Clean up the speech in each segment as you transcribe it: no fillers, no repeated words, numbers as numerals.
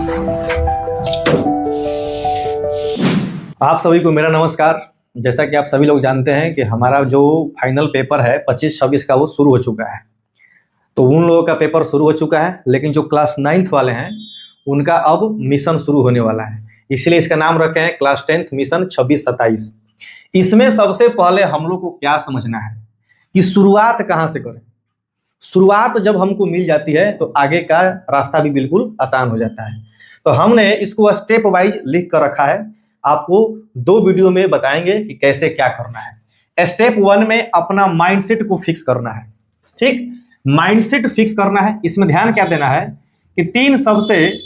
आप सभी को मेरा नमस्कार। जैसा कि आप सभी लोग जानते हैं कि हमारा जो फाइनल पेपर है 25-26 का वो शुरू हो चुका है। तो उन लोगों का पेपर शुरू हो चुका है, लेकिन जो क्लास 9th वाले हैं उनका अब मिशन शुरू होने वाला है। इसलिए इसका नाम रखे हैं क्लास 10th मिशन 26-27। इसमें सबसे पहले हम लोग को क्या समझना है कि शुरुआत कहाँ से करें। शुरुआत जब हमको मिल जाती है तो आगे का रास्ता भी बिल्कुल आसान हो जाता है। तो हमने इसको स्टेप वाइज लिख कर रखा है, आपको 2 वीडियो में बताएंगे कि कैसे क्या करना है। स्टेप 1 में अपना माइंडसेट को फिक्स करना है। ठीक, माइंडसेट फिक्स करना है। इसमें ध्यान क्या देना है कि 3 सबसे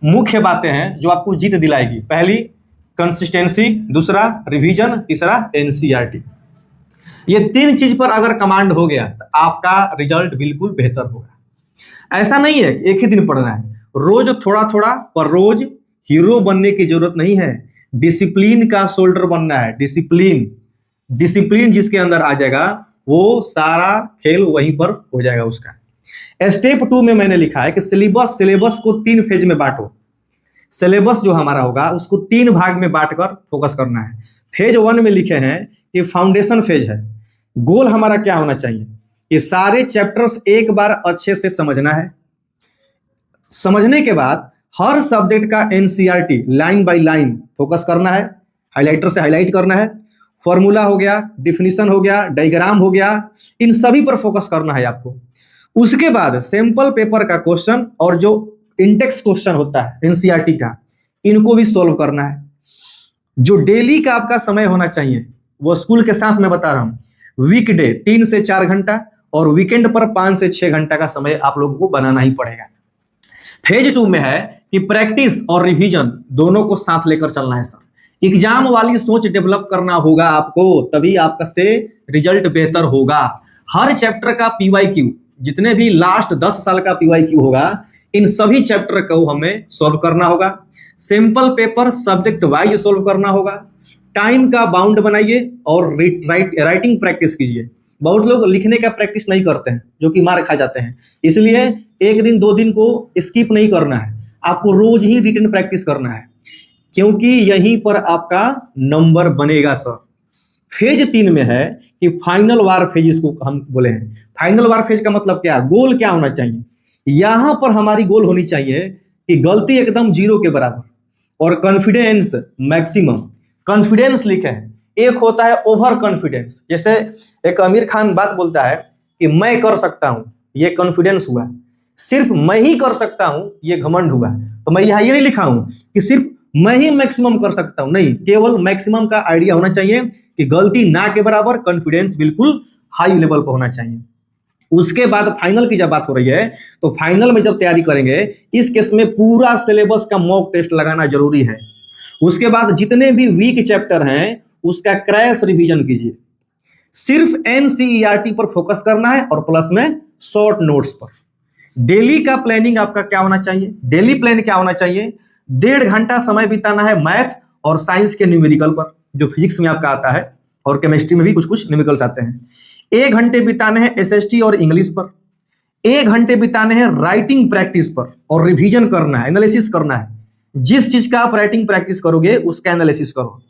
मुख्य बातें हैं जो आपको जीत दिलाएगी। पहली कंसिस्टेंसी, दूसरा रिवीजन, तीसरा एनसीईआरटी। ये 3 चीज पर अगर कमांड हो गया तो आपका रिजल्ट बिल्कुल बेहतर होगा। ऐसा नहीं है एक ही दिन पढ़ना है, रोज थोड़ा थोड़ा, पर रोज हीरो बनने की जरूरत नहीं है। डिसिप्लिन का शोल्डर बनना है। डिसिप्लिन जिसके अंदर आ जाएगा वो सारा खेल वहीं पर हो जाएगा उसका। स्टेप 2 में मैंने लिखा है कि सिलेबस को 3 फेज में बांटो। सिलेबस जो हमारा होगा उसको 3 भाग में बांटकर फोकस करना है। फेज 1 में लिखे हैं कि फाउंडेशन फेज है। गोल हमारा क्या होना चाहिए, ये सारे चैप्टर्स एक बार अच्छे से समझना है। समझने के बाद हर सब्जेक्ट का NCERT line by line focus करना है, हाइलाइटर से हाईलाइट करना है। फॉर्मूला हो गया, डिफिनीशन हो गया, डायग्राम हो गया, इन सभी पर फोकस करना है आपको। उसके बाद सैंपल पेपर का क्वेश्चन और जो इंडेक्स क्वेश्चन होता है एनसीईआरटी का, इनको भी सॉल्व करना है। जो डेली का आपका समय होना चाहिए वो स्कूल के साथ मैं बता रहा हूं, वीकडे 3 से 4 घंटा और वीकेंड पर 5 से 6 घंटा का समय आप लोगों को बनाना ही पड़ेगा। फेज 2 में है कि प्रैक्टिस और रिवीजन दोनों को साथ लेकर चलना है सर। एग्जाम वाली सोच डेवलप करना होगा आपको, तभी आपका से रिजल्ट बेहतर होगा। हर चैप्टर का पीवाईक्यू, जितने भी लास्ट 10 साल का पीवाईक्यू होगा, इन सभी चैप्टर को हमें सॉल्व करना होगा। Simple paper subject wise solve करना होगा। टाइम का बाउंड बनाइए और राइटिंग प्रैक्टिस कीजिए। बहुत लोग लिखने का प्रैक्टिस नहीं करते हैं, जो कि मार खा जाते हैं। इसलिए 1 दिन 2 दिन को स्किप नहीं करना है, आपको रोज ही रिटन प्रैक्टिस करना है, क्योंकि यहीं पर आपका नंबर बनेगा सर। फेज 3 में है कि फाइनल वार फेज, इसको हम बोले हैं। फाइनल वार फेज का मतलब क्या, गोल क्या होना चाहिए। यहां पर हमारी गोल होनी चाहिए कि गलती एकदम 0 के बराबर और कॉन्फिडेंस मैक्सिमम। कॉन्फिडेंस लिखे हैं, एक होता है ओवर कॉन्फिडेंस। जैसे एक आमिर खान बात बोलता है कि मैं कर सकता हूं, ये कॉन्फिडेंस हुआ। सिर्फ मैं ही कर सकता हूं, ये घमंड हुआ। तो मैं यहां ये नहीं लिखा हूं कि सिर्फ मैं ही मैक्सिमम कर सकता हूं, नहीं, केवल मैक्सिमम का आइडिया होना चाहिए कि गलती ना के बराबर, कॉन्फिडेंस बिल्कुल हाई लेवल पर होना चाहिए। उसके बाद फाइनल की जब बात हो रही है तो फाइनल में जब तैयारी करेंगे, इस केस में पूरा सिलेबस का मॉक टेस्ट लगाना जरूरी है। उसके बाद जितने भी वीक चैप्टर हैं उसका क्रैश रिवीजन कीजिए। सिर्फ एनसीईआरटी पर फोकस करना है और प्लस में शॉर्ट नोट्स पर। डेली का प्लानिंग आपका क्या होना चाहिए, डेली प्लान क्या होना चाहिए, 1.5 घंटा समय बिताना है मैथ और साइंस के न्यूमेरिकल पर, जो फिजिक्स में आपका आता है और केमिस्ट्री में भी कुछ कुछ न्यूमेरिकल्स आते हैं। 1 घंटे बिताने हैं एसएसटी और इंग्लिश पर। 1 घंटे बिताने हैं राइटिंग प्रैक्टिस पर और रिवीजन करना है, एनालिसिस करना है। जिस चीज का आप राइटिंग प्रैक्टिस करोगे उसका एनालिसिस करो।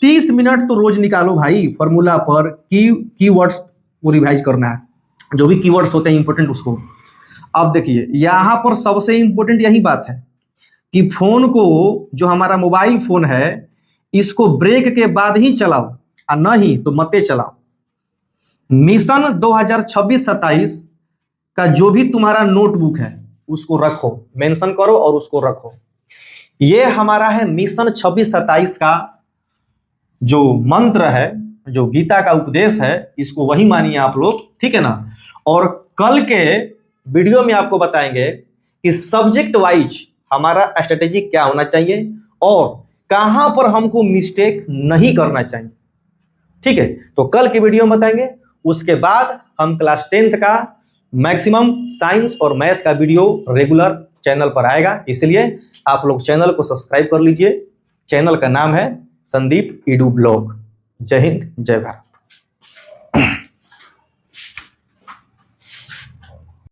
30 मिनट तो रोज निकालो भाई, फॉर्मूला पर कीवर्ड्स को रिवाइज करना है, जो भी कीवर्ड्स होते हैं इंपॉर्टेंट उसको। अब देखिए यहां पर सबसे इंपॉर्टेंट यही बात है कि फोन को, जो हमारा मोबाइल फोन है, इसको ब्रेक के बाद ही चलाओ और नहीं तो मत चलाओ। मिशन 2026-27 का जो भी तुम्हारा नोटबुक है उसको रखो, मेंशन करो और उसको रखो। ये हमारा है मिशन 26-27 का जो मंत्र है, जो गीता का उपदेश है, इसको वही मानिए आप लोग, ठीक है ना। और कल के वीडियो में आपको बताएंगे कि सब्जेक्ट वाइज हमारा स्ट्रेटेजी क्या होना चाहिए और कहां पर हमको मिस्टेक नहीं करना चाहिए, ठीक है। तो कल के वीडियो में बताएंगे। उसके बाद हम क्लास 10th का मैक्सिमम साइंस और मैथ का वीडियो रेगुलर चैनल पर आएगा, इसलिए आप लोग चैनल को सब्सक्राइब कर लीजिए। चैनल का नाम है संदीप ईडू ब्लॉग। जय हिंद, जय भारत।